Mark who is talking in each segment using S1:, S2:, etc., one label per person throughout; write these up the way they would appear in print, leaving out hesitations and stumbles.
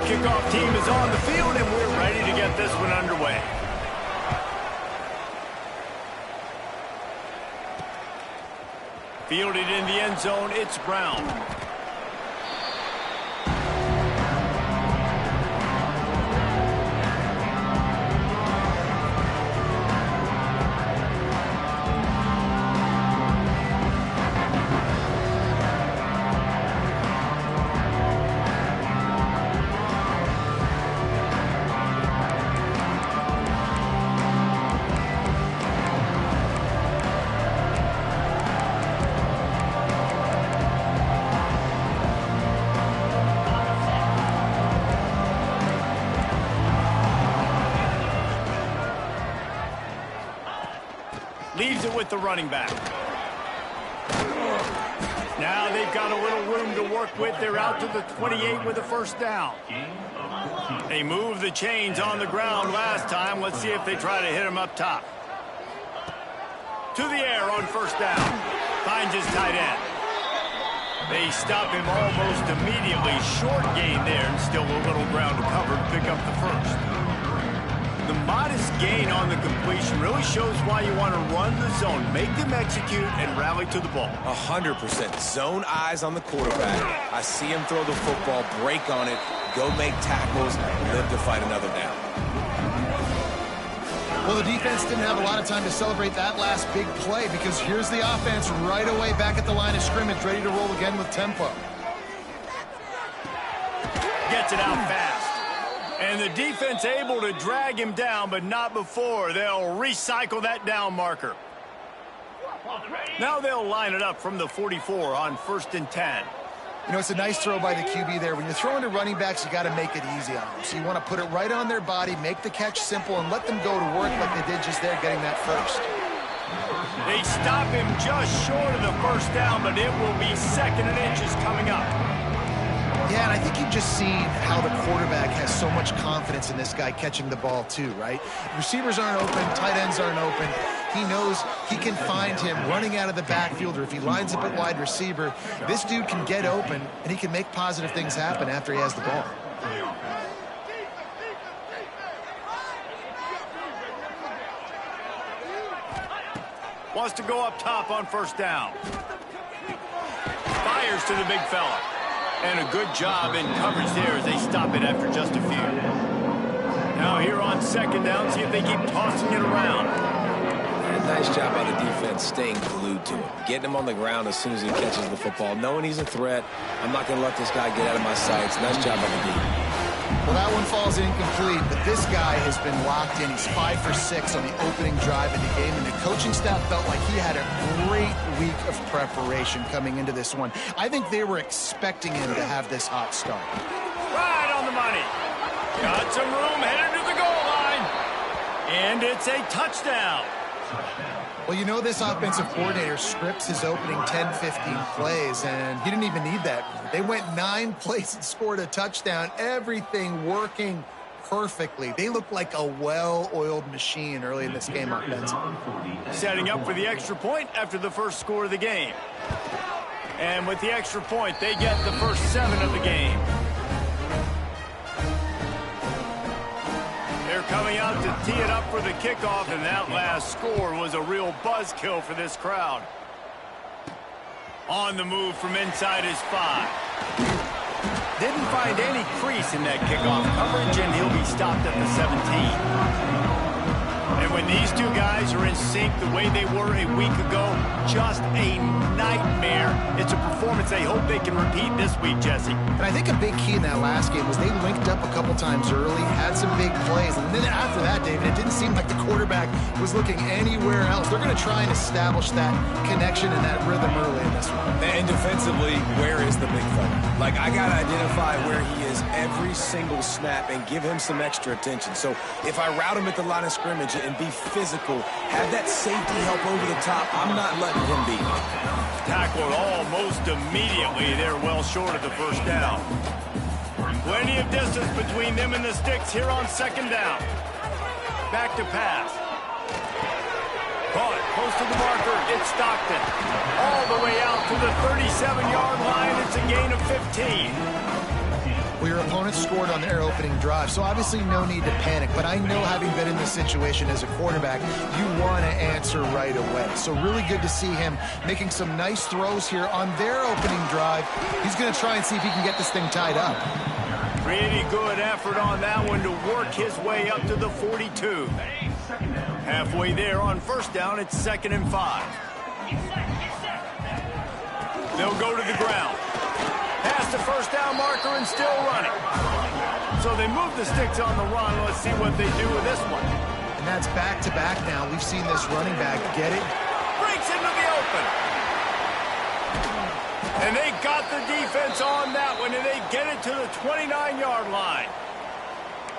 S1: Kickoff team is on the field, and we're ready to get this one underway. Fielded in the end zone, it's Brown. Leaves it with the running back. Now they've got a little room to work with. They're out to the 28 with a first down. They moved the chains on the ground last time. Let's see if they try to hit him up top. To the air on first down. Finds his tight end. They stop him almost immediately. Short gain there, and still a little ground to cover to pick up the first. The modest gain on the completion really shows why you want to run the zone, make them execute, and rally to the ball.
S2: 100%. Zone eyes on the quarterback. I see him throw the football, break on it, go make tackles, live to fight another down.
S3: Well, the defense didn't have a lot of time to celebrate that last big play because here's the offense right away back at the line of scrimmage, ready to roll again with tempo.
S1: Gets it out fast. And the defense able to drag him down, but not before. They'll recycle that down marker. Now they'll line it up from the 44 on 1st and 10.
S3: You know, it's a nice throw by the QB there. When you're throwing to running backs, you got to make it easy on them. So you want to put it right on their body, make the catch simple, and let them go to work like they did just there, getting that first.
S1: They stop him just short of the first down, but it will be 2nd and inches coming up.
S3: Yeah, and I think you've just seen how the quarterback has so much confidence in this guy catching the ball too, right? Receivers aren't open, tight ends aren't open. He knows he can find him running out of the backfield, or if he lines up at wide receiver, this dude can get open, and he can make positive things happen after he has the ball.
S1: Wants to go up top on first down. Fires to the big fella. And a good job in coverage there as they stop it after just a few. Now here on 2nd down, see if they keep tossing it around.
S2: a nice job by the defense staying glued to him, getting him on the ground as soon as he catches the football, knowing he's a threat. I'm not going to let this guy get out of my sights. Nice job by the defense.
S3: Well, that one falls incomplete, but this guy has been locked in. He's 5 for 6 on the opening drive of the game, and the coaching staff felt like he had a great week of preparation coming into this one. I think they were expecting him to have this hot start.
S1: Right on the money. Got some room, headed to the goal line. And it's a touchdown.
S3: Well, you know this offensive coordinator scripts his opening 10, 15 plays, and he didn't even need that. They went 9 plays and scored a touchdown, everything working perfectly. They look like a well-oiled machine early in this game offensively.
S1: Setting up for the extra point after the first score of the game. And with the extra point, they get the first 7 of the game. They're coming out to tee it up for the kickoff, and that last score was a real buzzkill for this crowd. On the move from inside his 5. Didn't find any crease in that kickoff coverage, and he'll be stopped at the 17. And when these two guys are in sync the way they were a week ago, just a nightmare. It's a performance they hope they can repeat this week, Jesse.
S3: And I think a big key in that last game was they linked up a couple times early, had some big plays, and then after that, David, it didn't seem like the quarterback was looking anywhere else. They're going to try and establish that connection and that rhythm early in this one.
S2: And defensively, where is the big fella? Like, I got to identify where he is every single snap and give him some extra attention. So if I route him at the line of scrimmage and be physical, have that safety help over the top, I'm not letting him beat me.
S1: Tackled almost immediately. They're well short of the first down. Plenty of distance between them and the sticks here on second down. Back to pass. Caught close to the marker. It's Stockton. All the way out to the 37-yard line. It's a gain of 15.
S3: Well, your opponent scored on their opening drive, so obviously no need to panic. But I know, having been in this situation as a quarterback, you want to answer right away. So really good to see him making some nice throws here on their opening drive. He's going to try and see if he can get this thing tied up.
S1: Pretty good effort on that one to work his way up to the 42. Halfway there on first down, it's 2nd and 5. They'll go to the ground. Past the first down marker and still running. So they move the sticks on the run. Let's see what they do with this one.
S3: And that's back-to-back now. We've seen this running back get it.
S1: Breaks into the open. And they got the defense on that one, and they get it to the 29-yard line.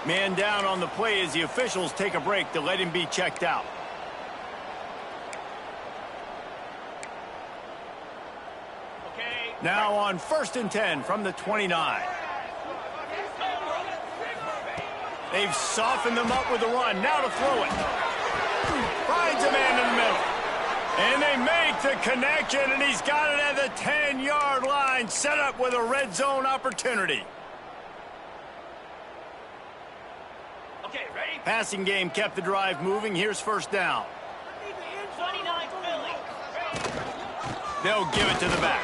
S1: Man down on the play as the officials take a break to let him be checked out. Now on 1st and 10 from the 29. They've softened them up with the run. Now to throw it. Finds a man in the middle. And they make the connection, and he's got it at the 10-yard line, set up with a red zone opportunity. Okay, ready? Passing game kept the drive moving. Here's first down. 29 Philly. They'll give it to the back.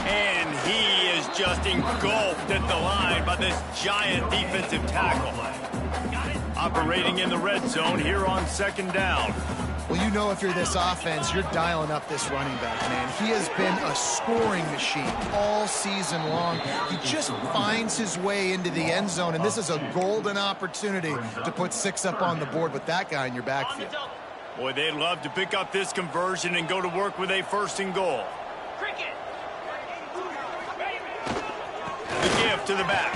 S1: And he is just engulfed at the line by this giant defensive tackle. Operating in the red zone here on 2nd down.
S3: Well, you know, if you're this offense, you're dialing up this running back, man. He has been a scoring machine all season long. He just finds his way into the end zone, and this is a golden opportunity to put 6 up on the board with that guy in your backfield.
S1: Boy, they'd love to pick up this conversion and go to work with a 1st and goal. The give to the back.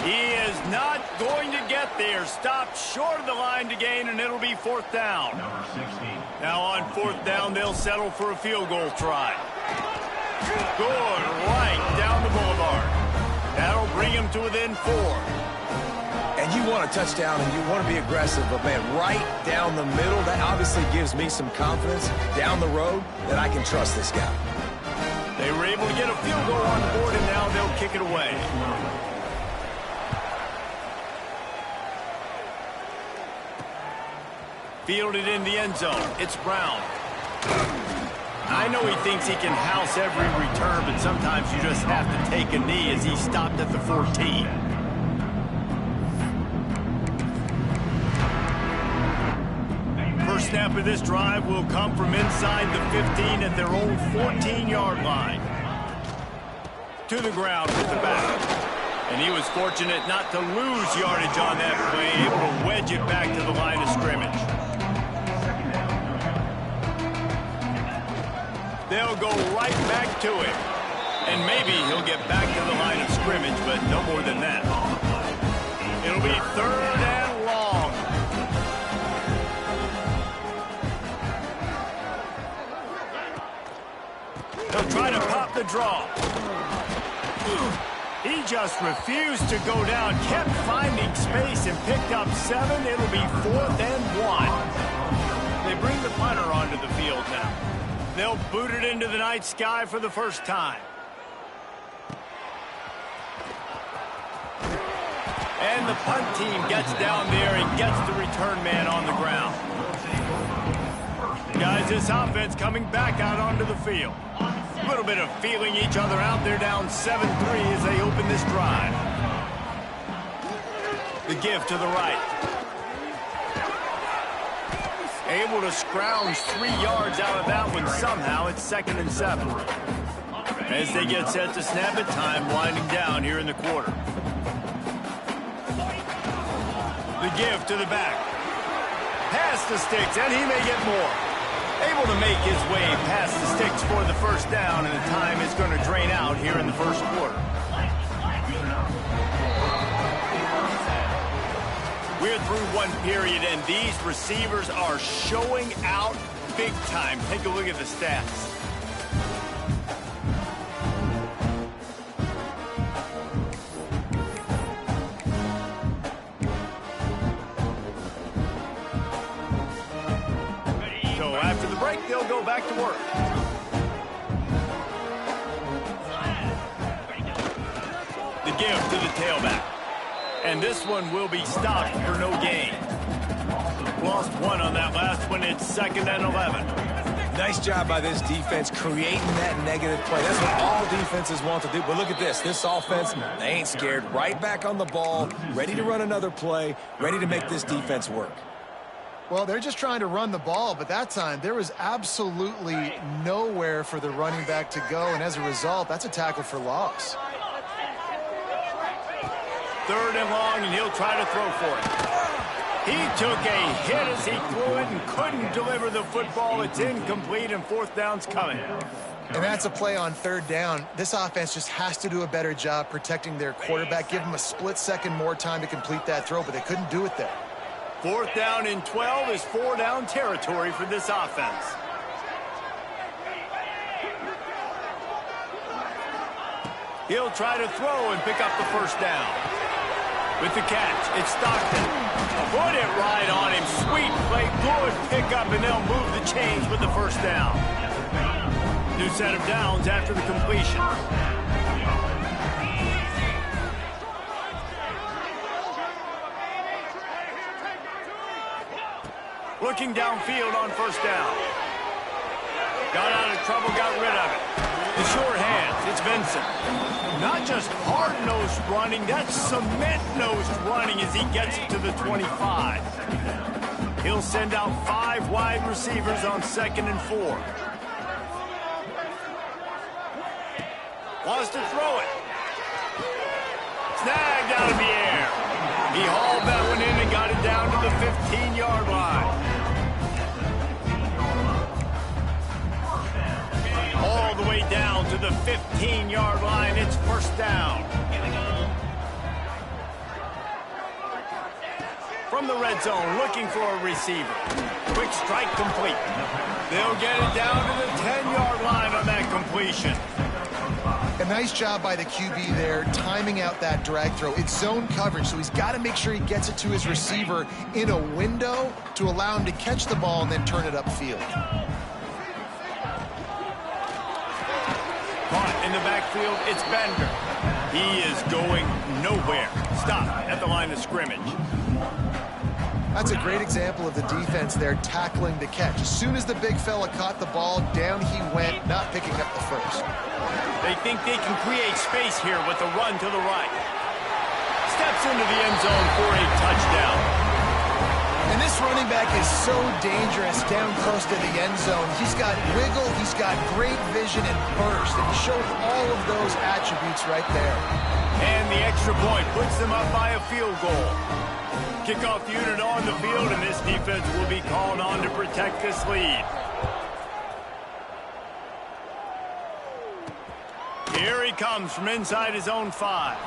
S1: He is not going to get there. Stopped short of the line to gain, and it'll be 4th down. Now on 4th down, they'll settle for a field goal try. Good right down the boulevard. That'll bring him to within 4.
S2: And you want a touchdown and you want to be aggressive, but man, right down the middle, that obviously gives me some confidence down the road that I can trust this guy.
S1: They were able to get a field goal on the board, and now they'll kick it away. Fielded in the end zone. It's Brown. I know he thinks he can house every return, but sometimes you just have to take a knee as he stopped at the 14. snap of this drive will come from inside the 15 at their own 14-yard line. To the ground with the back. And he was fortunate not to lose yardage on that play, able to wedge it back to the line of scrimmage. They'll go right back to it. And maybe he'll get back to the line of scrimmage, but no more than that. It'll be 3rd and long. He'll try to pop the draw. He just refused to go down, kept finding space and picked up 7. It'll be 4th and 1. They bring the punter onto the field now. They'll boot it into the night sky for the first time. And the punt team gets down there and gets the return man on the ground. Guys, this offense coming back out onto the field. A little bit of feeling each other out. They're down 7-3 as they open this drive. The give to the right. Able to scrounge 3 yards out of that one somehow. It's 2nd and 7. As they get set to snap it, time winding down here in the quarter. The give to the back. Past the sticks, and he may get more. Able to make his way past the sticks for the first down, and the time is going to drain out here in the first quarter. We're through one period, and these receivers are showing out big time. Take a look at the stats. So after the break, they'll go back to work. The give to the tailback. And this one will be stopped for no gain. Lost 1 on that last one. It's 2nd and 11.
S2: Nice job by this defense creating that negative play. That's what all defenses want to do. But look at this. This offense, they ain't scared. Right back on the ball, ready to run another play, ready to make this defense work.
S3: Well, they're just trying to run the ball, but that time there was absolutely nowhere for the running back to go, and as a result, that's a tackle for loss.
S1: 3rd and long, and he'll try to throw for it. He took a hit as he threw it and couldn't deliver the football. It's incomplete, and 4th down's coming.
S3: And that's a play on 3rd down. This offense just has to do a better job protecting their quarterback. Give him a split second more time to complete that throw, but they couldn't do it there.
S1: 4th down and 12 is 4-down territory for this offense. He'll try to throw and pick up the first down. With the catch, it's Stockton. Put it right on him. Sweet play, good pickup, and they'll move the chains with the first down. New set of downs after the completion. Looking downfield on first down. Got out of trouble, got rid of it. The sure hands, it's Vincent. Not just hard-nosed running, that's cement-nosed running as he gets it to the 25. He'll send out 5 wide receivers on 2nd and 4. Wants to throw it. Snagged out of the air. He hauled that one in and got it down to the 15-yard line. All the way down to the 15-yard line. It's first down. From the red zone, looking for a receiver. Quick strike complete. They'll get it down to the 10-yard line on that completion.
S3: A nice job by the QB there, timing out that drag throw. It's zone coverage, so he's got to make sure he gets it to his receiver in a window to allow him to catch the ball and then turn it upfield.
S1: Caught in the backfield, it's Bender. He is going nowhere. Stop at the line of scrimmage.
S3: That's a great example of the defense there tackling the catch. As soon as the big fella caught the ball, down he went, not picking up the first.
S1: They think they can create space here with the run to the right. Steps into the end zone for a touchdown.
S3: And this running back is so dangerous down close to the end zone. He's got wiggle, he's got great vision and burst, and he showed all of those attributes right there.
S1: And the extra point puts them up by a field goal. Kickoff unit on the field, and this defense will be called on to protect this lead. Here he comes from inside his own 5.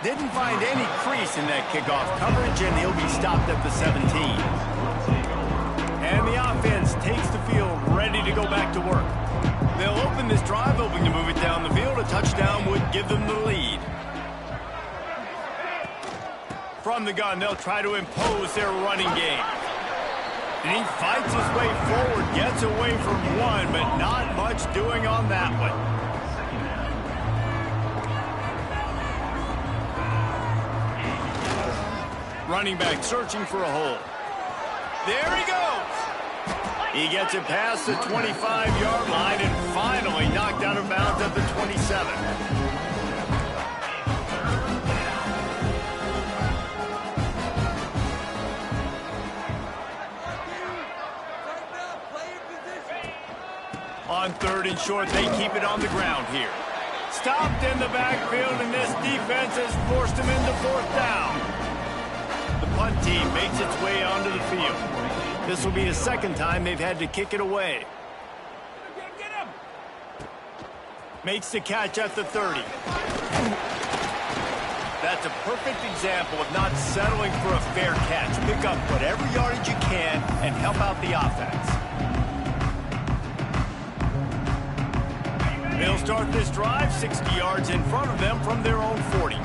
S1: Didn't find any crease in that kickoff coverage, and he'll be stopped at the 17. And the offense takes the field, ready to go back to work. They'll open this drive, hoping to move it down the field. A touchdown would give them the lead. From the gun, they'll try to impose their running game. And he fights his way forward, gets away from one, but not much doing on that one. Running back searching for a hole. There he goes. He gets it past the 25-yard line and finally knocked out of bounds at the 27. On 3rd and short, they keep it on the ground here. Stopped in the backfield, and this defense has forced him into 4th down. The punt team makes its way onto the field. This will be the 2nd time they've had to kick it away. Makes the catch at the 30. That's a perfect example of not settling for a fair catch. Pick up whatever yardage you can and help out the offense. They'll start this drive 60 yards in front of them from their own 40.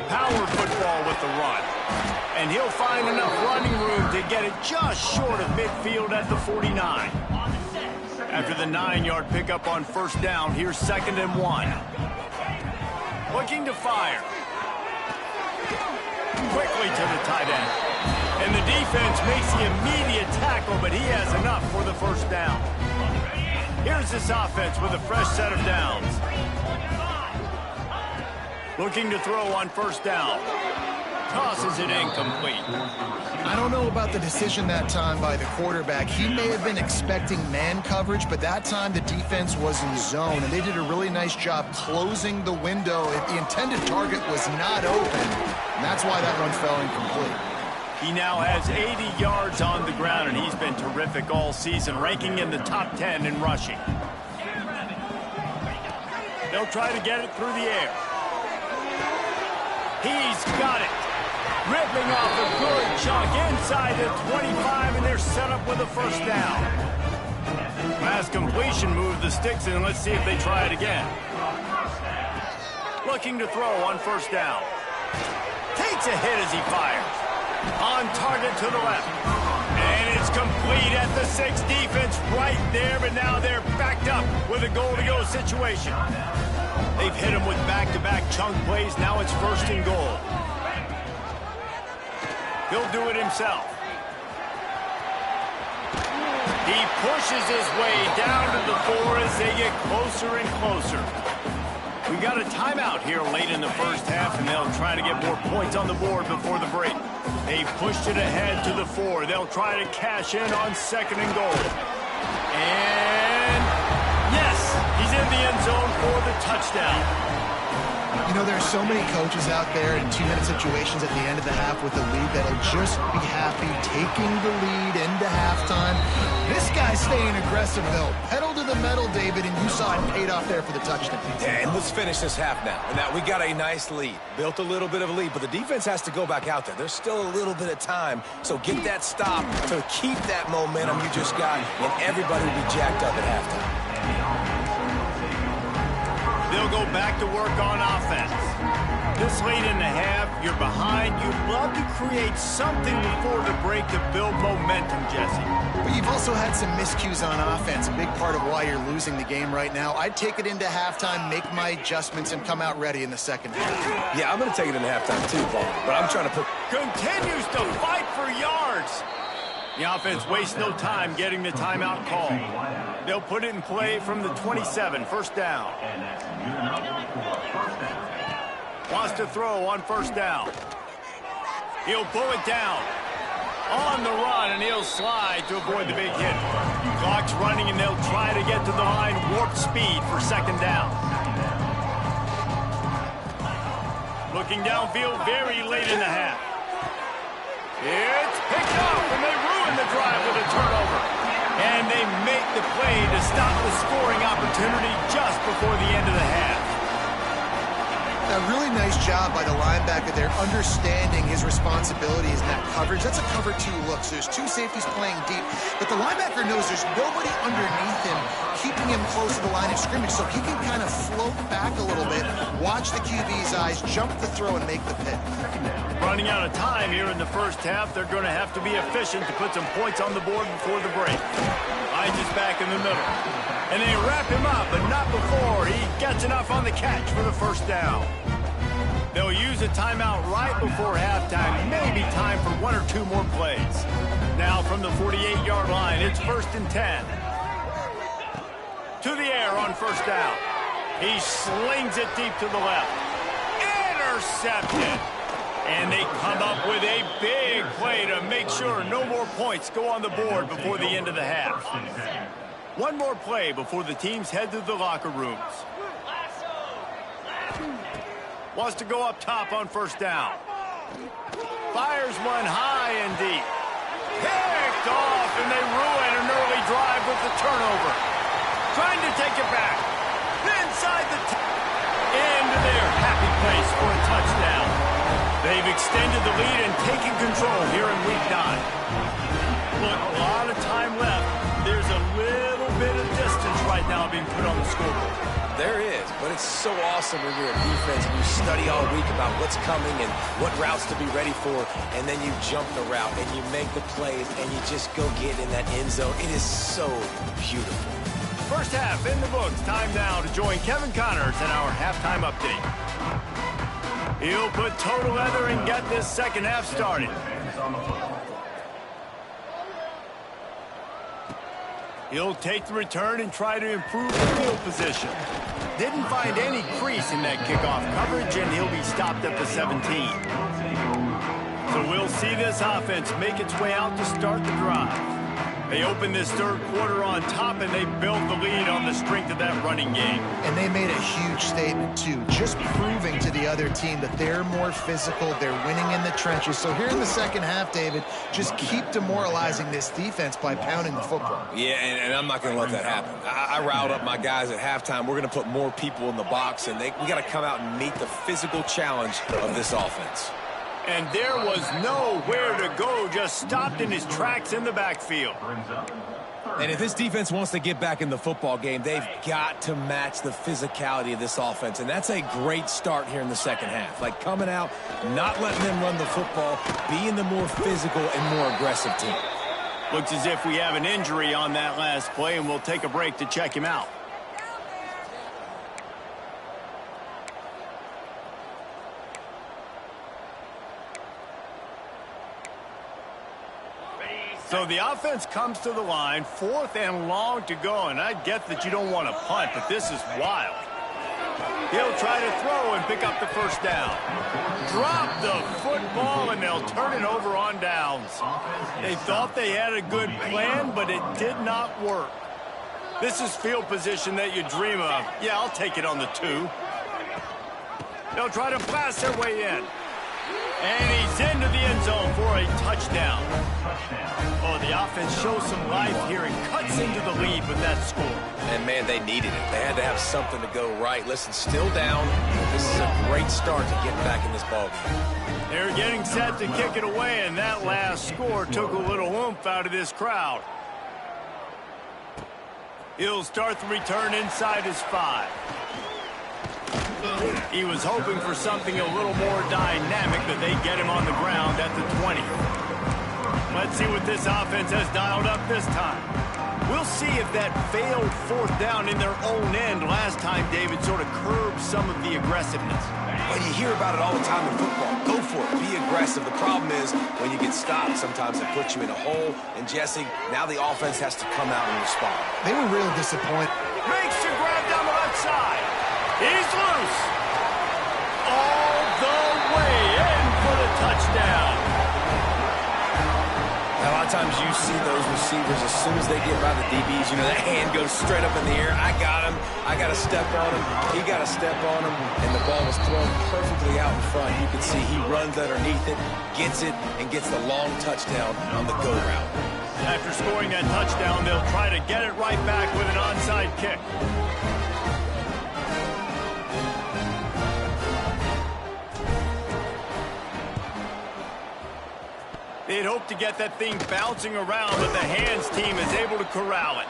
S1: Power football with the run. And he'll find enough running room to get it just short of midfield at the 49. After the 9-yard pickup on 1st down, here's 2nd and 1. Looking to fire. Quickly to the tight end. And the defense makes the immediate tackle, but he has enough for the 1st down. Here's this offense with a fresh set of downs. Looking to throw on 1st down. Tosses it incomplete.
S3: I don't know about the decision that time by the quarterback. He may have been expecting man coverage, but that time the defense was in zone, and they did a really nice job closing the window. The intended target was not open, and that's why that run fell incomplete.
S1: He now has 80 yards on the ground, and he's been terrific all season, ranking in the top 10 in rushing. They'll try to get it through the air. He's got it. Ripping off a good chunk inside the 25, and they're set up with a 1st down. Last completion moved the sticks, and let's see if they try it again. Looking to throw on 1st down. Takes a hit as he fires. On target to the left. And it's complete at the 6. Defense right there, but now they're backed up with a goal-to-go situation. They've hit him with back-to-back chunk plays. Now it's 1st and goal. He'll do it himself. He pushes his way down to the 4 as they get closer and closer. We got a timeout here late in the 1st half, and they'll try to get more points on the board before the break. They pushed it ahead to the 4. They'll try to cash in on 2nd and goal. And yes, he's in the end zone for the touchdown.
S3: You know, there are so many coaches out there in 2-minute situations at the end of the half with the lead that'll just be happy taking the lead into halftime. This guy's staying aggressive, though. Pedal to the metal, David, and you saw it paid off there for the touchdown.
S2: Yeah, and let's finish this half now. And now we got a nice lead. Built a little bit of a lead, but the defense has to go back out there. There's still a little bit of time, so get that stop to keep that momentum you just got, and everybody will be jacked up at halftime.
S1: They'll go back to work on offense. This late in the half, you're behind. You'd love to create something before the break to build momentum, Jesse.
S3: But you've also had some miscues on offense, a big part of why you're losing the game right now. I'd take it into halftime, make my adjustments, and come out ready in the 2nd half.
S2: Yeah, I'm going to take it into halftime too, Paul, but I'm trying to put...
S1: Continues to fight for yards. The offense wastes no time getting the timeout call. They'll put it in play from the 27, 1st down. Wants to throw on 1st down. He'll pull it down. On the run, and he'll slide to avoid the big hit. Clock's running, and they'll try to get to the line warp speed for second down. Looking downfield very late in the half. It's picked up, and they ruin the drive with a turnover. And they make the play to stop the scoring opportunity just before the end of the half.
S3: A really nice job by the linebacker there, understanding his responsibilities in that coverage. That's a cover 2 look, so there's 2 safeties playing deep, but the linebacker knows there's nobody underneath him keeping him close to the line of scrimmage, so he can kind of float back a little bit, watch the QB's eyes, jump the throw, and make the pick.
S1: Running out of time here in the first half, they're going to have to be efficient to put some points on the board before the break. Hines is back in the middle. And they wrap him up, but not before he gets enough on the catch for the first down. They'll use a timeout right before halftime, maybe time for 1 or 2 more plays. Now from the 48-yard line, it's 1st and 10. To the air on first down. He slings it deep to the left. Intercepted. And they come up with a big play to make sure no more points go on the board before the end of the half. One more play before the teams head to the locker rooms. Wants to go up top on first down. Fires one high and deep. Picked off, and they ruin an early drive with the turnover. Trying to take it back. Inside the into their happy place for a touchdown. They've extended the lead and taken control here in Week 9. Look, a lot of time left. There's a little bit of distance right now being put on the scoreboard.
S2: There is, but it's so awesome when you're a defense and you study all week about what's coming and what routes to be ready for, and then you jump the route and you make the plays and you just go get in that end zone. It is so beautiful.
S1: First half in the books. Time now to join Kevin Connors in our halftime update. He'll put toe together and get this second half started. He'll take the return and try to improve the field position. Didn't find any crease in that kickoff coverage, and he'll be stopped at the 17. So we'll see this offense make its way out to start the drive. They opened this third quarter on top, and they built the lead on the strength of that running game.
S3: And they made a huge statement, too, just proving to the other team that they're more physical, they're winning in the trenches. So here in the second half, David, just keep demoralizing this defense by pounding the football.
S2: Yeah, and I'm not going to let that happen. I riled up my guys at halftime. We're going to put more people in the box, and we got to come out and meet the physical challenge of this offense.
S1: And there was nowhere to go, just stopped in his tracks in the backfield.
S2: And if this defense wants to get back in the football game, they've got to match the physicality of this offense. And that's a great start here in the second half. Like coming out, not letting them run the football, being the more physical and more aggressive team.
S1: Looks as if we have an injury on that last play, and we'll take a break to check him out. So the offense comes to the line, 4th and long to go, and I get that you don't want to punt, but this is wild. He'll try to throw and pick up the first down. Drop the football, and they'll turn it over on downs. They thought they had a good plan, but it did not work. This is field position that you dream of. Yeah, I'll take it on the 2. They'll try to blast their way in. And he's into the end zone for a touchdown. Oh, the offense shows some life here and cuts into the lead with that score.
S2: And, man, they needed it. They had to have something to go right. Listen, still down. This is a great start to getting back in this ballgame.
S1: They're getting set to kick it away, and that last score took a little oomph out of this crowd. He'll start the return inside his 5. He was hoping for something a little more dynamic, but they get him on the ground at the 20. Let's see what this offense has dialed up this time. We'll see if that failed 4th down in their own end last time, David, sort of curbed some of the aggressiveness.
S2: Well, you hear about it all the time in football. Go for it. Be aggressive. The problem is when you get stopped, sometimes it puts you in a hole. And, Jesse, now the offense has to come out and respond.
S3: They were real disappointed.
S1: Makes the grab down the left side. He's loose. All the way in for the touchdown.
S2: sometimes you see those receivers, as soon as they get by the DBs, you know, that hand goes straight up in the air. I got him. I got to step on him. He got to step on him. And the ball was thrown perfectly out in front. You can see he runs underneath it, gets it, and gets the long touchdown on the go route.
S1: After scoring that touchdown, they'll try to get it right back with an onside kick. They'd hope to get that thing bouncing around, but the hands team is able to corral it.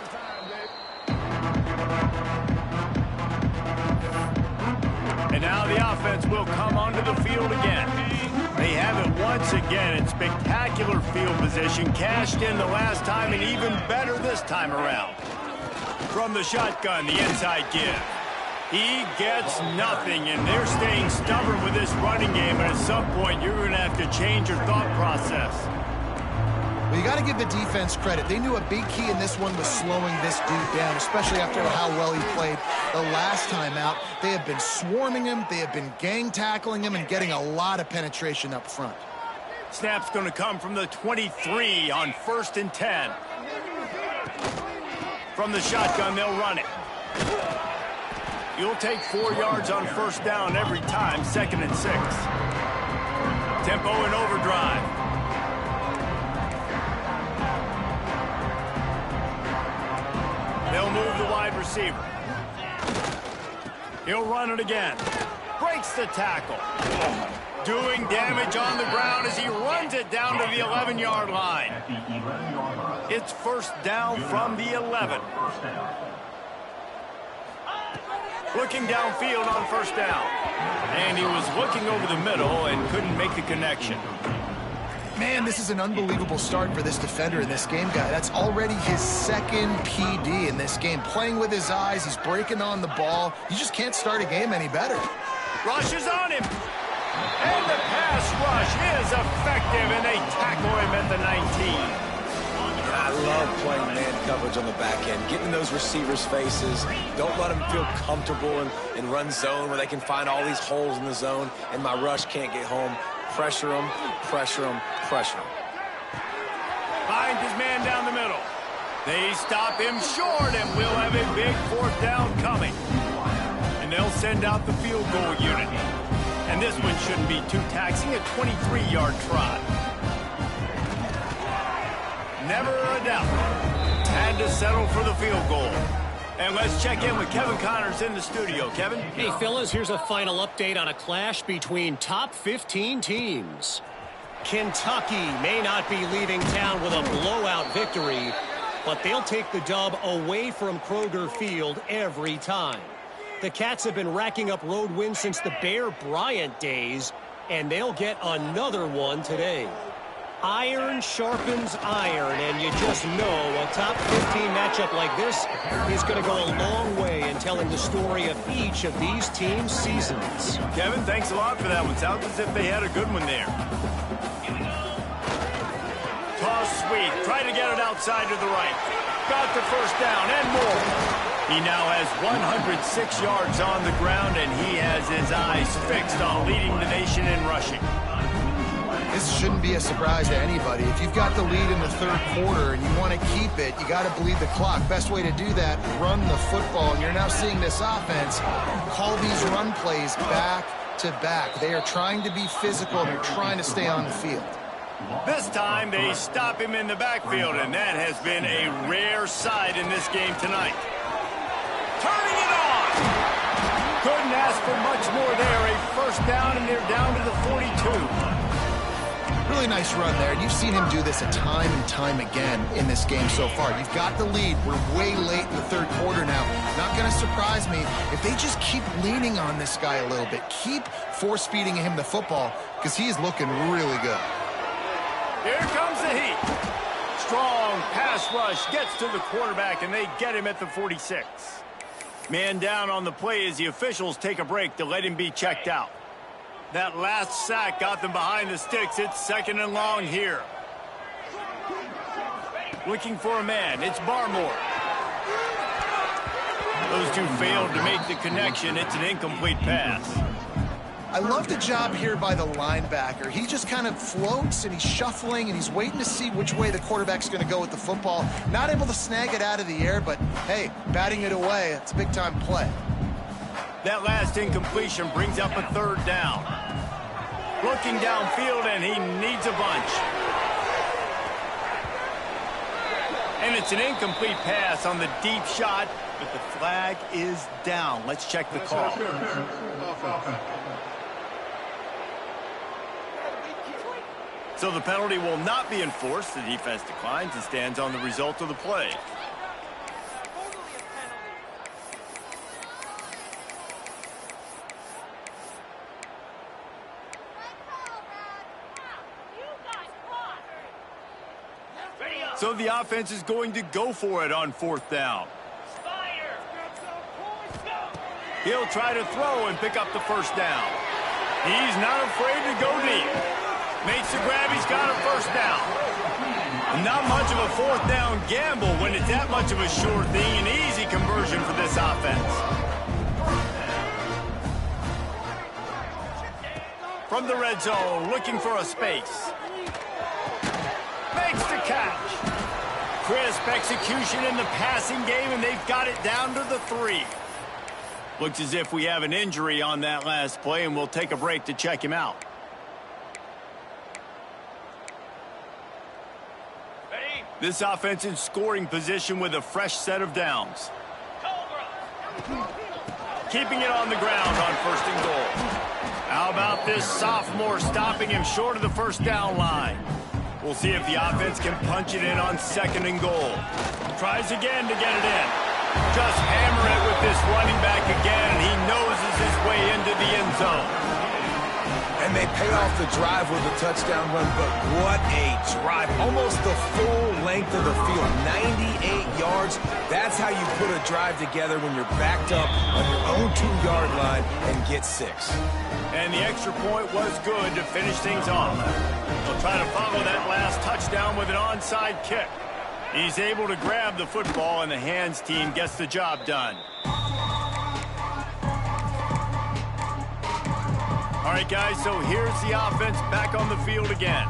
S1: And now the offense will come onto the field again. They have it once again in spectacular field position, cashed in the last time and even better this time around. From the shotgun, the inside give. He gets nothing, and they're staying stubborn with this running game, and at some point you're going to have to change your thought process.
S3: Well, you got to give the defense credit. They knew a big key in this one was slowing this dude down, especially after how well he played the last time out. They have been swarming him, they have been gang tackling him, and getting a lot of penetration up front.
S1: Snap's going to come from the 23 on 1st and 10. From the shotgun, they'll run it. You'll take 4 yards on 1st down every time, 2nd and 6. Tempo and overdrive. They'll move the wide receiver. He'll run it again. Breaks the tackle. Doing damage on the ground as he runs it down to the 11-yard line. It's 1st down from the 11. Looking downfield on 1st down. And he was looking over the middle and couldn't make the connection.
S3: Man, this is an unbelievable start for this defender in this game, guy. That's already his 2nd PD in this game. Playing with his eyes, he's breaking on the ball. You just can't start a game any better.
S1: Rush is on him. And the pass rush is effective, and they tackle him at the 19.
S2: I love playing man coverage on the back end, getting in those receivers' faces. Don't let them feel comfortable in run zone where they can find all these holes in the zone, and my rush can't get home. Pressure him, pressure him, pressure him.
S1: Finds his man down the middle. They stop him short, and we'll have a big 4th down coming. And they'll send out the field goal unit. And this one shouldn't be too taxing, a 23-yard trot. Never a doubt. Had to settle for the field goal. And let's check in with Kevin Connors in the studio. Kevin?
S4: Hey, fellas, here's a final update on a clash between top 15 teams. Kentucky may not be leaving town with a blowout victory, but they'll take the dub away from Kroger Field every time. The Cats have been racking up road wins since the Bear Bryant days, and they'll get another one today. Iron sharpens iron, and you just know a top 15 matchup like this is going to go a long way in telling the story of each of these teams' seasons.
S1: Kevin, thanks a lot for that one. Sounds as if they had a good one there. Toss sweep. Try to get it outside to the right. Got the 1st down and more. He now has 106 yards on the ground, and he has his eyes fixed on leading the nation in rushing.
S3: This shouldn't be a surprise to anybody. If you've got the lead in the 3rd quarter and you want to keep it, you got to bleed the clock. Best way to do that, run the football. And you're now seeing this offense call these run plays back to back. They are trying to be physical, and they're trying to stay on the field.
S1: This time they stop him in the backfield, and that has been a rare sight in this game tonight. Turning it on! Couldn't ask for much more there. A 1st down, and they're down to the 42.
S3: Really nice run there. You've seen him do this a time and time again in this game so far. You've got the lead. We're way late in the 3rd quarter now. Not going to surprise me if they just keep leaning on this guy a little bit. Keep force-feeding him the football because he's looking really good.
S1: Here comes the heat. Strong pass rush gets to the quarterback, and they get him at the 46. Man down on the play as the officials take a break to let him be checked out. That last sack got them behind the sticks. It's 2nd and long here. Looking for a man. It's Barmore. Those two failed to make the connection. It's an incomplete pass.
S3: I love the job here by the linebacker. He just kind of floats and he's shuffling and he's waiting to see which way the quarterback's going to go with the football. Not able to snag it out of the air, but hey, batting it away, it's a big-time play.
S1: That last incompletion brings up a 3rd down. Looking downfield, and he needs a bunch. And it's an incomplete pass on the deep shot, but the flag is down. Let's check the call. So the penalty will not be enforced. The defense declines and stands on the result of the play. So the offense is going to go for it on 4th down. He'll try to throw and pick up the 1st down. He's not afraid to go deep. Makes the grab, he's got a 1st down. Not much of a 4th down gamble when it's that much of a sure thing. An easy conversion for this offense. From the red zone, looking for a space. Makes the catch. Crisp execution in the passing game, and they've got it down to the 3. Looks as if we have an injury on that last play, and we'll take a break to check him out. This offense in scoring position with a fresh set of downs. Keeping it on the ground on 1st and goal. How about this sophomore stopping him short of the 1st down line? We'll see if the offense can punch it in on 2nd and goal. Tries again to get it in. Just hammer it with this running back again, and he noses his way into the end zone.
S2: And they pay off the drive with a touchdown run, but what a drive. Almost the full length of the field, 98 yards. That's how you put a drive together when you're backed up on your own 2-yard line and get 6.
S1: And the extra point was good to finish things off. They'll try to follow that last touchdown with an onside kick. He's able to grab the football, and the hands team gets the job done. All right, guys, so here's the offense back on the field again.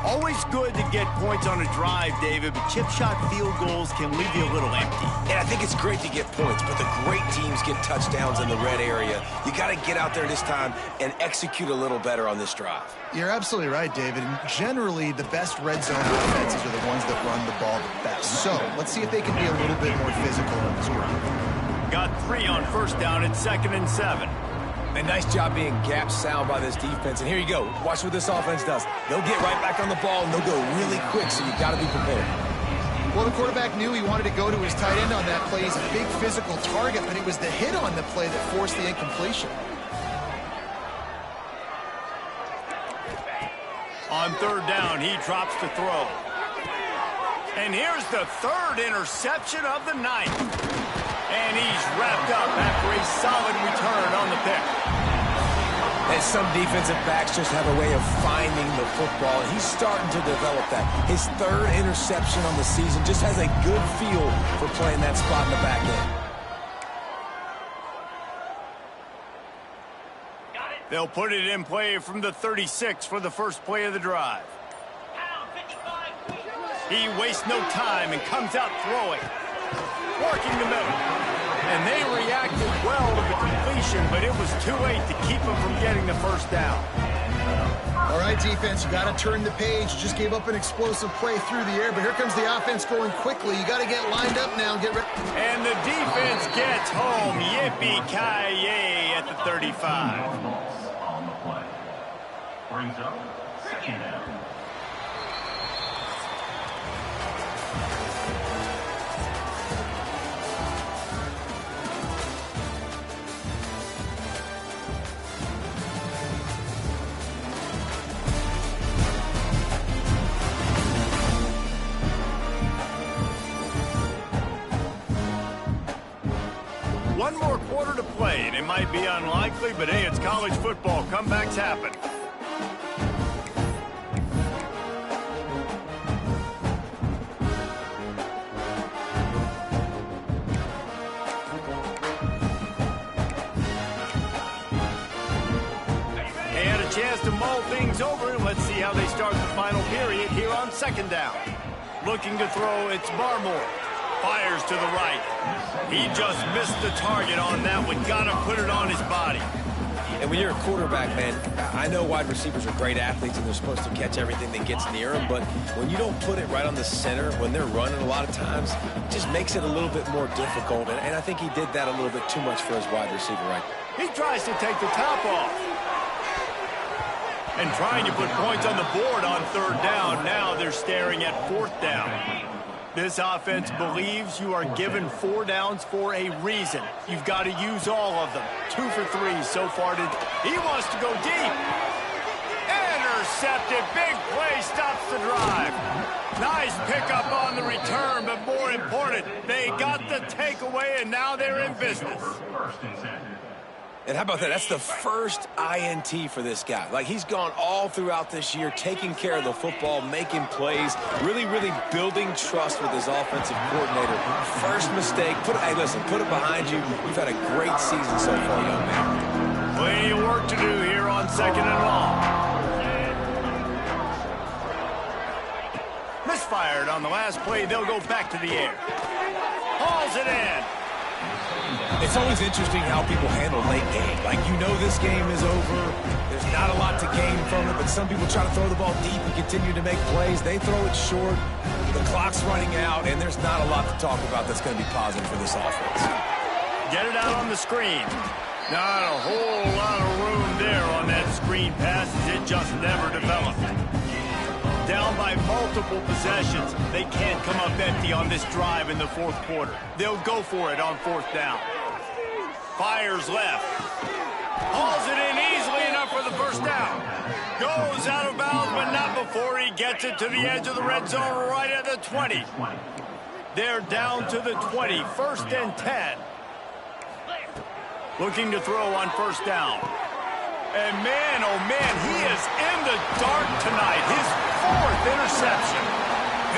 S1: Always good to get points on a drive, David, but chip shot field goals can leave you a little empty.
S2: And I think it's great to get points, but the great teams get touchdowns in the red area. You got to get out there this time and execute a little better on this drive.
S3: You're absolutely right, David. And generally, the best red zone offenses are the ones that run the ball the best. So let's see if they can be a little bit more physical on this drive.
S1: Got 3 on 1st down at 2nd and 7.
S2: A nice job being gap sound by this defense. And here you go. Watch what this offense does. They'll get right back on the ball, and they'll go really quick, so you got to be prepared.
S3: Well, the quarterback knew he wanted to go to his tight end on that play. He's a big physical target, but it was the hit on the play that forced the incompletion.
S1: On 3rd down, he drops to throw. And here's the 3rd interception of the night. And he's wrapped up after a solid return on the pick.
S2: And some defensive backs just have a way of finding the football. He's starting to develop that. His 3rd interception on the season just has a good feel for playing that spot in the back end.
S1: They'll put it in play from the 36 for the first play of the drive. He wastes no time and comes out throwing. Working the middle. And they reacted well to the completion, but it was too late to keep them from getting the 1st down.
S3: All right, defense, you got to turn the page. Just gave up an explosive play through the air, but here comes the offense going quickly. You got to get lined up now and get ready.
S1: And the defense gets home. Yippee-ki-yay at the 35.
S5: On the play. Brings up 2nd down.
S1: One more quarter to play, and it might be unlikely, but hey, it's college football. Comebacks happen. over, and let's see how they start the final period here on second down. Looking to throw, it's Barmore. Fires to the right. He just missed the target on that one. Got to put it on his body.
S2: And when you're a quarterback, man, I know wide receivers are great athletes and they're supposed to catch everything that gets near them, but when you don't put it right on the center, when they're running a lot of times, it just makes it a little bit more difficult. And I think he did that a little bit too much for his wide receiver right there.
S1: He tries to take the top off. And trying to put points on the board on third down. Now they're staring at fourth down. This offense believes you are given 4 downs for a reason. You've got to use all of them. 2 for 3 so far. He wants to go deep. Intercepted. Big play stops the drive. Nice pickup on the return, but more important, they got the takeaway, and now they're in business.
S2: And how about that? That's the first INT for this guy. Like, he's gone all throughout this year, taking care of the football, making plays, really, really building trust with his offensive coordinator. First mistake. Hey, listen, put it behind you. You've had a great season so far, young man.
S1: Plenty of work to do here on second and long. Misfired on the last play. They'll go back to the air. Hauls it in.
S2: It's always interesting how people handle late game. Like, you know this game is over. There's not a lot to gain from it, but some people try to throw the ball deep and continue to make plays. They throw it short. The clock's running out, and there's not a lot to talk about that's going to be positive for this offense.
S1: Get it out on the screen. Not a whole lot of room there on that screen pass as it just never developed. Down by multiple possessions. They can't come up empty on this drive in the fourth quarter. They'll go for it on fourth down. Fires left. Hauls it in easily enough for the first down. Goes out of bounds, but not before he gets it to the edge of the red zone right at the 20. They're down to the 20. First and 10. Looking to throw on first down. And man, oh man, he is in the dark tonight. His 4th interception.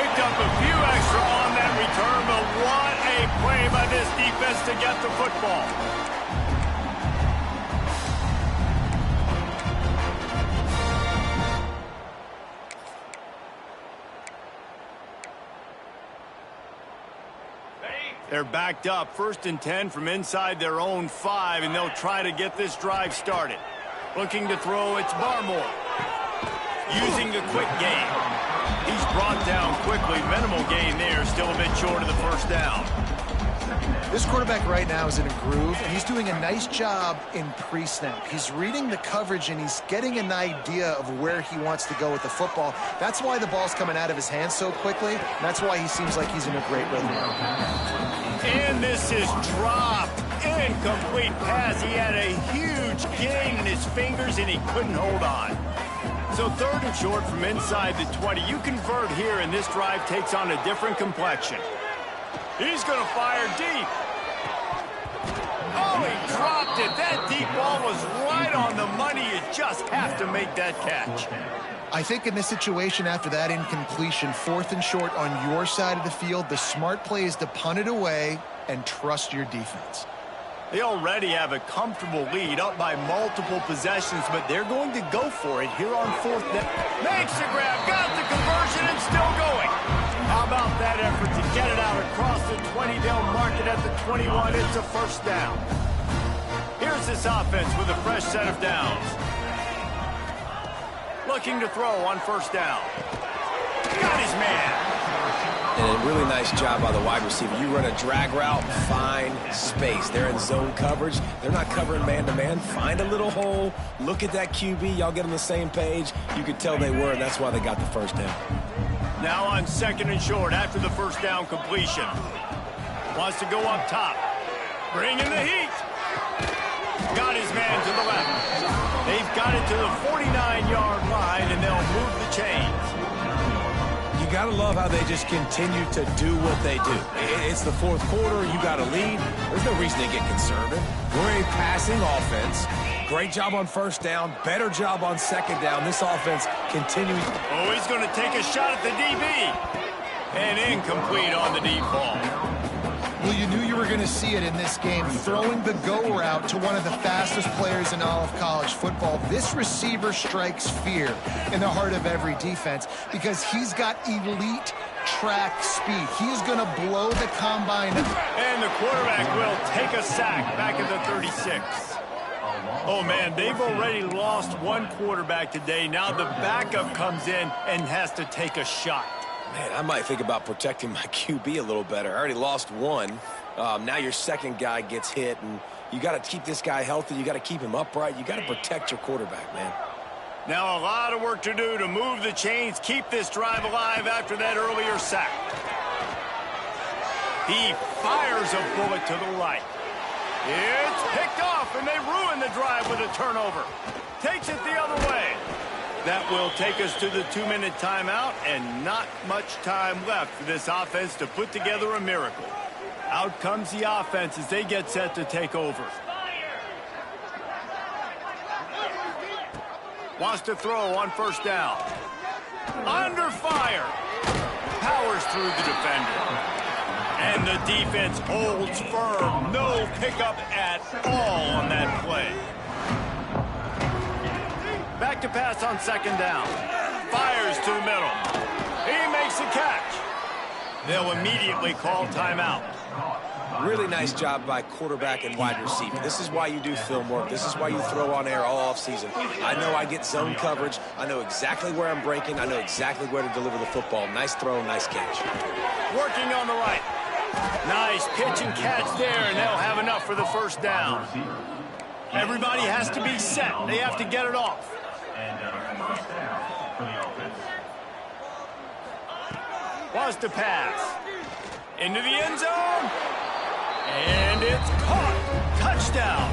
S1: Picked up a few extra on that return, but what a play by this defense to get the football. They're backed up. First and 10 from inside their own 5, and they'll try to get this drive started. Looking to throw, it's Barmore. Using the quick game. He's brought down quickly. Minimal gain there. Still a bit short of the first down.
S3: This quarterback right now is in a groove, and he's doing a nice job in pre-snap. He's reading the coverage, and he's getting an idea of where he wants to go with the football. That's why the ball's coming out of his hands so quickly, and that's why he seems like he's in a great rhythm.
S1: And this is dropped. Incomplete pass. He had a huge gain in his fingers, and he couldn't hold on. So third and short from inside the 20. You convert here, and this drive takes on a different complexion. He's going to fire deep. Oh, he dropped it. That deep ball was right on the money. You just have to make that catch.
S3: I think in this situation, after that incompletion, 4th and short on your side of the field, the smart play is to punt it away and trust your defense.
S1: They already have a comfortable lead up by multiple possessions, but they're going to go for it here on fourth down. Makes the grab, got the conversion, and still going. How about that effort to get it out across the 20? They'll mark it at the 21. It's a first down. Here's this offense with a fresh set of downs. Looking to throw on first down. Got his man.
S2: And a really nice job by the wide receiver. You run a drag route, find space. They're in zone coverage. They're not covering man-to-man. Find a little hole. Look at that QB. Y'all get on the same page. You could tell they were, and that's why they got the first down.
S1: Now on second and short after the first down completion. Wants to go up top. Bring in the heat. Got his man to the left. They've got it to the 49-yard line, and they'll move the chains.
S2: You got to love how they just continue to do what they do. It's the fourth quarter. You got a lead. There's no reason to get conservative. We're a passing offense. Great job on first down. Better job on second down. This offense continues.
S1: Oh, he's going to take a shot at the DB. And incomplete on the deep ball.
S3: Well, you knew you were going to see it in this game, throwing the go route to one of the fastest players in all of college football. This receiver strikes fear in the heart of every defense because he's got elite track speed. He's going to blow the combine.
S1: And the quarterback will take a sack back at the 36. Oh, man, they've already lost one quarterback today. Now the backup comes in and has to take a shot.
S2: Man, I might think about protecting my QB a little better. I already lost one. Now your second guy gets hit, and you got to keep this guy healthy. You got to keep him upright. You got to protect your quarterback, man.
S1: Now a lot of work to do to move the chains, keep this drive alive after that earlier sack. He fires a bullet to the right. It's picked off, and they ruin the drive with a turnover. Takes it the other way. That will take us to the 2-minute timeout, and not much time left for this offense to put together a miracle. Out comes the offense as they get set to take over. Wants to throw on first down. Under fire. Powers through the defender. And the defense holds firm. No pickup at all on that play. Back to pass on second down. Fires to the middle. He makes the catch. They'll immediately call timeout.
S2: Really nice job by quarterback and wide receiver. This is why you do film work. This is why you throw on air all offseason. I know I get zone coverage. I know exactly where I'm breaking. I know exactly where to deliver the football. Nice throw, nice catch.
S1: Working on the right. Nice pitch and catch there, and they'll have enough for the first down. Everybody has to be set. They have to get it off. Wants to pass. Into the end zone. And it's caught. Touchdown.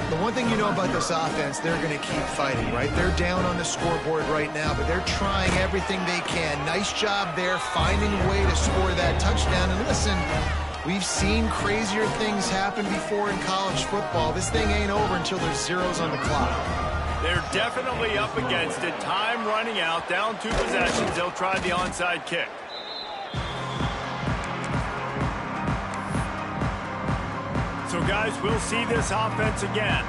S3: The one thing you know about this offense, they're going to keep fighting, right? They're down on the scoreboard right now, but they're trying everything they can. Nice job there, finding a way to score that touchdown. And listen, we've seen crazier things happen before in college football. This thing ain't over until there's zeros on the clock.
S1: They're definitely up against it. Time running out, down 2 possessions. They'll try the onside kick. So, guys, we'll see this offense again.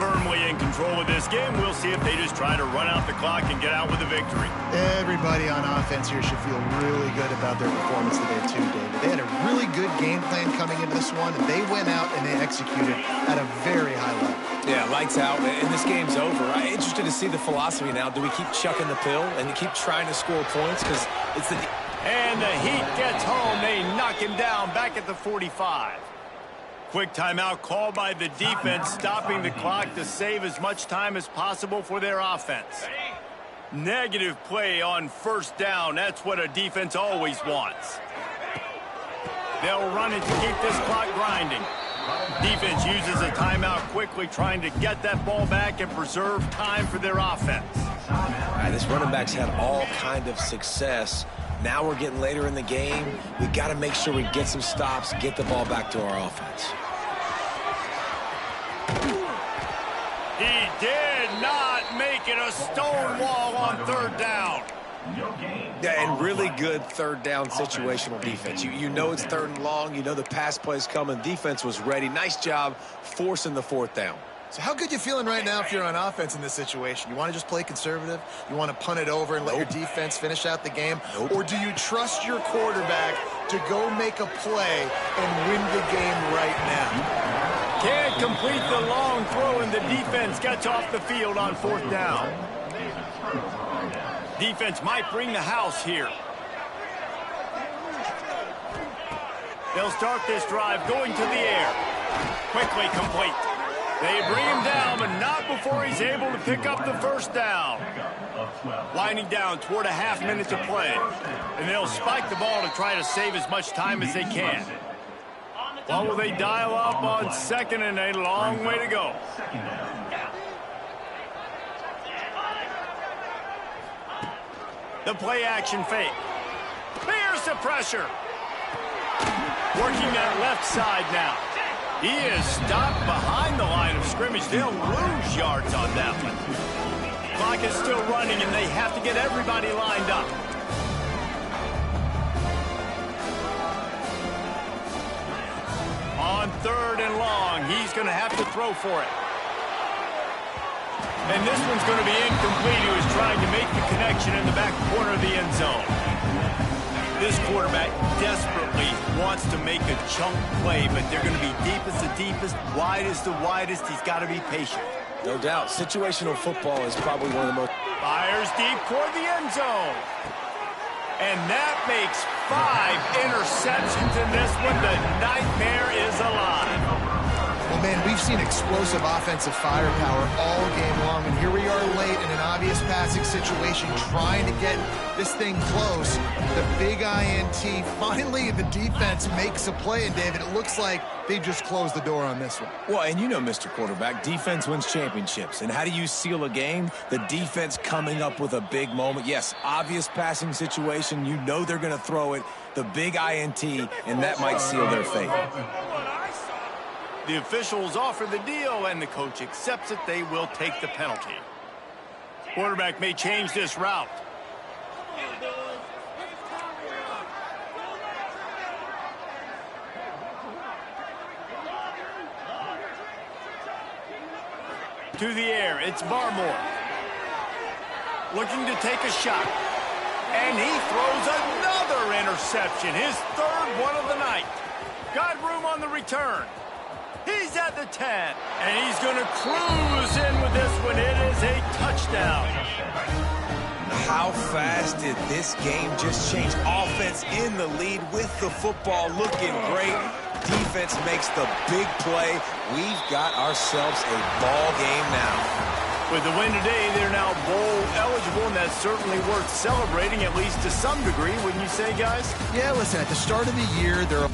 S1: Firmly in control of this game. We'll see if they just try to run out the clock and get out with a victory.
S3: Everybody on offense here should feel really good about their performance today, too, David. They had a really good game plan coming into this one, and they went out and they executed at a very high level.
S2: Yeah, lights out, and this game's over. I'm interested to see the philosophy now. Do we keep chucking the pill and keep trying to score points? Because it's the...
S1: And the Heat gets home. They knock him down back at the 45. Quick timeout called by the defense, stopping the clock to save as much time as possible for their offense. Negative play on first down. That's what a defense always wants. They'll run it to keep this clock grinding. Defense uses a timeout quickly, trying to get that ball back and preserve time for their offense.
S2: All right, this running back's had all kind of success. Now we're getting later in the game. We got to make sure we get some stops, get the ball back to our offense.
S1: He did not make it a stone wall on third down.
S2: Yeah, and really good third down situational defense. You know it's third and long. You know the pass play's coming. Defense was ready. Nice job forcing the fourth down.
S3: So how good you feeling right now if you're on offense in this situation? You want to just play conservative? You want to punt it over and let your defense finish out the game? Or do you trust your quarterback to go make a play and win the game right now?
S1: Can't complete the long throw, and the defense gets off the field on fourth down. Defense might bring the house here. They'll start this drive going to the air. Quickly complete. They bring him down, but not before he's able to pick up the first down. Winding down toward a half minute to play. And they'll spike the ball to try to save as much time as they can. What will they dial up on second and a long way to go? The play action fake. There's the pressure. Working that left side now. He is stopped behind the line of scrimmage. They'll lose yards on that one. Clock is still running, and they have to get everybody lined up. on 3rd and long. He's going to have to throw for it. And this one's going to be incomplete. He was trying to make the connection in the back corner of the end zone. This quarterback desperately wants to make a chunk play, but they're going to be deepest the deepest, widest the widest. He's got to be patient.
S2: No doubt. Situational football is probably one of the most...
S1: Fires deep toward the end zone. And that makes 5 interceptions in this one. The nightmare is alive.
S3: Well, man, we've seen explosive offensive firepower all game long, and here we are late in an obvious passing situation trying to get this thing close. The big INT, finally the defense makes a play, and David, it looks like they just closed the door on this one.
S2: Well, and you know, Mr. Quarterback, defense wins championships. And how do you seal a game? The defense coming up with a big moment. Yes, obvious passing situation. You know they're going to throw it. The big INT, and that might seal their fate.
S1: The officials offer the deal, and the coach accepts it. They will take the penalty. Quarterback may change this route. To the air, it's Barmore. Looking to take a shot. And he throws another interception, his 3rd one of the night. Got room on the return. He's at the 10, and he's going to cruise in with this one. It is a touchdown.
S2: How fast did this game just change? Offense in the lead with the football looking great. Defense makes the big play. We've got ourselves a ball game now.
S1: With the win today, they're now bowl eligible, and that's certainly worth celebrating, at least to some degree, wouldn't you say, guys?
S3: Yeah, listen, at the start of the year, they're